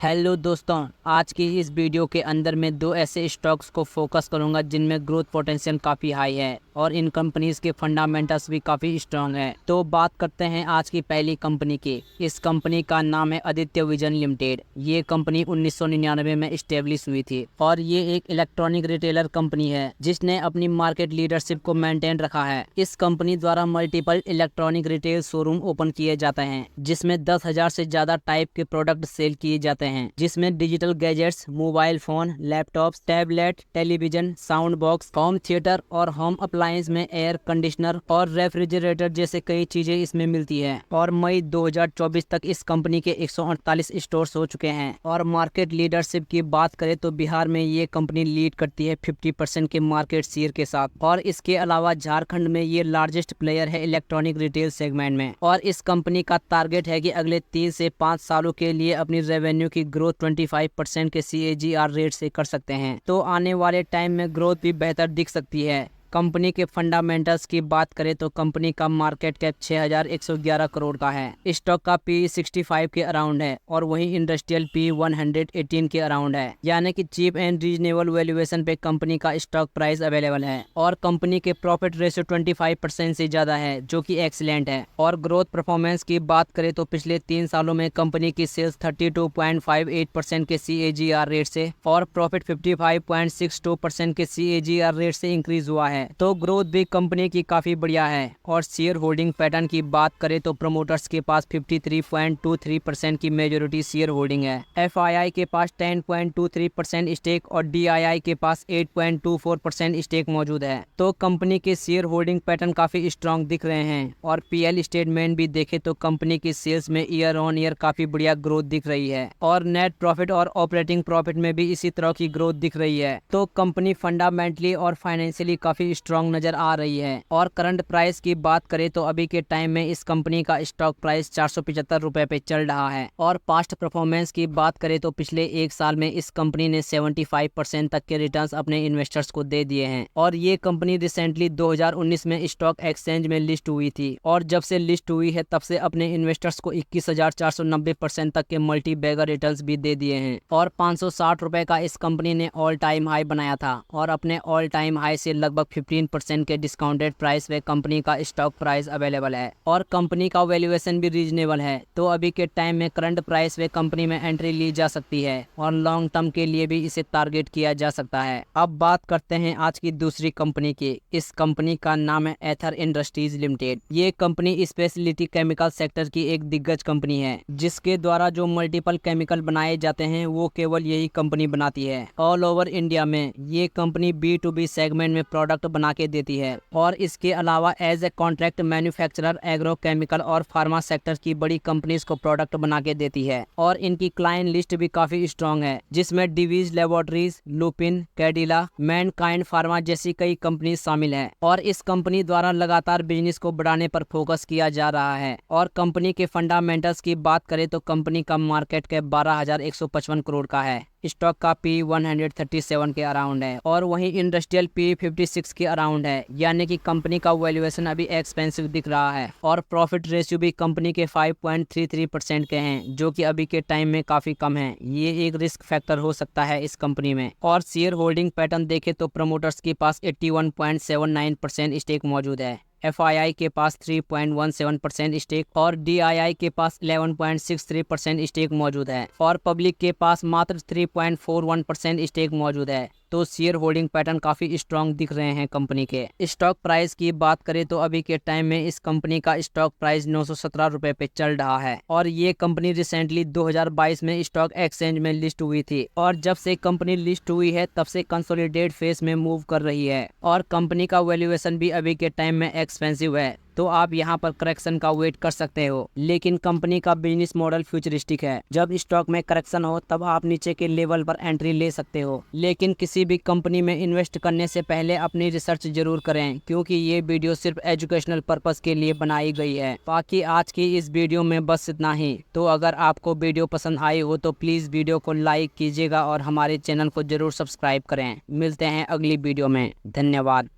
Hello दोस्तों, आज की इस वीडियो के अंदर मैं दो ऐसे स्टॉक्स को फोकस करूंगा जिनमें ग्रोथ पोटेंशियल काफ़ी हाई है और इन कंपनीज के फंडामेंटल्स भी काफ़ी स्ट्रांग है। तो बात करते हैं आज की पहली कंपनी की। इस कंपनी का नाम है आदित्य विजन लिमिटेड। ये कंपनी 1999 में इस्टेब्लिश हुई थी और ये एक इलेक्ट्रॉनिक रिटेलर कंपनी है जिसने अपनी मार्केट लीडरशिप को मेंटेन रखा है। इस कंपनी द्वारा multiple electronic retail showroom open किए जाते हैं जिसमें 10,000 से ज़्यादा टाइप के प्रोडक्ट सेल किए जाते हैं, जिसमें digital gadgets, mobile phone, laptops, tablet, television, sound box, home theatre और होम अप्लायंस में एयर कंडीशनर और रेफ्रिजरेटर जैसे कई चीजें इसमें मिलती है। और मई 2024 तक इस कंपनी के 148 स्टोर्स हो चुके हैं। और मार्केट लीडरशिप की बात करें तो बिहार में ये कंपनी लीड करती है 50% के मार्केट शेयर के साथ। और इसके अलावा झारखंड में ये लार्जेस्ट प्लेयर है इलेक्ट्रॉनिक रिटेल सेगमेंट में। और इस कंपनी का टारगेट है कि अगले 3 से 5 सालों के लिए अपनी रेवेन्यू की ग्रोथ 25% के CAGR रेट से कर सकते हैं। तो आने वाले टाइम में ग्रोथ भी बेहतर दिख सकती है। कंपनी के फंडामेंटल्स की बात करें तो कंपनी का मार्केट कैप 6,111 करोड़ का है। स्टॉक का PE 65 के अराउंड है और वहीं इंडस्ट्रियल PE 118 के अराउंड है, यानी कि चीप एंड रीजनेबल वैल्यूएशन पे कंपनी का स्टॉक प्राइस अवेलेबल है। और कंपनी के प्रॉफिट रेशियो 25% से ज्यादा है, जो कि एक्सीलेंट है। और ग्रोथ परफॉर्मेंस की बात करें तो पिछले 3 सालों में कंपनी की सेल्स 32.58% के CAGR रेट से और प्रॉफिट 55.62% के CAGR रेट से इंक्रीज हुआ है। तो ग्रोथ भी कंपनी की काफी बढ़िया है। और शेयर होल्डिंग पैटर्न की बात करें तो प्रमोटर्स के पास 53.23% की मेजोरिटी शेयर होल्डिंग है। FII के पास 10.23% स्टेक और DII के पास 8.24% स्टेक मौजूद है। तो कंपनी के शेयर होल्डिंग पैटर्न काफी स्ट्रांग दिख रहे हैं। और PL स्टेटमेंट भी देखे तो कंपनी की सेल्स में ईयर ऑन ईयर काफी बढ़िया ग्रोथ दिख रही है। और नेट प्रॉफिट और ऑपरेटिंग प्रॉफिट में भी इसी तरह की ग्रोथ दिख रही है। तो कंपनी फंडामेंटली और फाइनेंशियली काफी स्ट्रांग नजर आ रही है। और करंट प्राइस की बात करें तो अभी के टाइम में इस कंपनी का स्टॉक प्राइस 475 रुपए पे चल रहा है। और पास्ट परफॉर्मेंस की बात करें तो पिछले 1 साल में इस कंपनी ने 75% तक के रिटर्न्स अपने इन्वेस्टर्स को दे दिए हैं। और ये कंपनी रिसेंटली 2019 में स्टॉक एक्सचेंज में लिस्ट हुई थी और जब से लिस्ट हुई है तब से अपने इन्वेस्टर्स को 21,490% तक के मल्टी बैगर रिटर्न्स भी दे दिए हैं। और 560 रुपए का इस कंपनी ने ऑल टाइम हाई बनाया था और अपने ऑल टाइम हाई से लगभग 15% के डिस्काउंटेड प्राइस पे कंपनी का स्टॉक प्राइस अवेलेबल है। और कंपनी का वैल्यूएशन भी रीजनेबल है। तो अभी के टाइम में करंट प्राइस पे कंपनी में एंट्री ली जा सकती है और लॉन्ग टर्म के लिए भी इसे टारगेट किया जा सकता है। अब बात करते हैं आज की दूसरी कंपनी की। इस कंपनी का नाम है एथर इंडस्ट्रीज लिमिटेड। ये कंपनी स्पेशलिटी केमिकल सेक्टर की एक दिग्गज कंपनी है जिसके द्वारा जो मल्टीपल केमिकल बनाए जाते हैं वो केवल यही कंपनी बनाती है। ऑल ओवर इंडिया में ये कंपनी B2B सेगमेंट में प्रोडक्ट बना के देती है। और इसके अलावा as a contract manufacturer agro chemical और फार्मा सेक्टर की बड़ी कंपनीज को प्रोडक्ट बना के देती है। और इनकी क्लाइंट लिस्ट भी काफी स्ट्रांग है जिसमें डिवीज लेबोरेटरीज, लुपिन, कैडिला, मैनकाइंड फार्मा जैसी कई कंपनी शामिल है। और इस कंपनी द्वारा लगातार बिजनेस को बढ़ाने पर फोकस किया जा रहा है। और कंपनी के फंडामेंटल्स की बात करें तो कंपनी का मार्केट कैप 12,155 करोड़ का है। स्टॉक का PE 137 के अराउंड है और वहीं इंडस्ट्रियल PE 56 के अराउंड है, यानी कि कंपनी का वैल्यूएशन अभी एक्सपेंसिव दिख रहा है। और प्रॉफिट रेशियो भी कंपनी के 5.33% के हैं, जो कि अभी के टाइम में काफी कम है। ये एक रिस्क फैक्टर हो सकता है इस कंपनी में। और शेयर होल्डिंग पैटर्न देखे तो प्रमोटर्स के पास 81.79% स्टेक मौजूद है। FII के पास 3.17% स्टेक और DII के पास 11.63% स्टेक मौजूद है। और पब्लिक के पास मात्र 3.41% स्टेक मौजूद है। तो शेयर होल्डिंग पैटर्न काफी स्ट्रांग दिख रहे हैं कंपनी के। स्टॉक प्राइस की बात करें तो अभी के टाइम में इस कंपनी का स्टॉक प्राइस 917 रुपए पे चल रहा है। और ये कंपनी रिसेंटली 2022 में स्टॉक एक्सचेंज में लिस्ट हुई थी और जब से कंपनी लिस्ट हुई है तब से कंसोलिडेट फेज में मूव कर रही है। और कंपनी का वैल्यूएशन भी अभी के टाइम में एक्सपेंसिव है। तो आप यहाँ पर करेक्शन का वेट कर सकते हो, लेकिन कंपनी का बिजनेस मॉडल फ्यूचरिस्टिक है। जब स्टॉक में करेक्शन हो तब आप नीचे के लेवल पर एंट्री ले सकते हो, लेकिन किसी भी कंपनी में इन्वेस्ट करने से पहले अपनी रिसर्च जरूर करें, क्योंकि ये वीडियो सिर्फ एजुकेशनल पर्पस के लिए बनाई गई है। बाकी आज की इस वीडियो में बस इतना ही। तो अगर आपको वीडियो पसंद आई हो तो प्लीज वीडियो को लाइक कीजिएगा और हमारे चैनल को जरूर सब्सक्राइब करें। मिलते हैं अगली वीडियो में। धन्यवाद।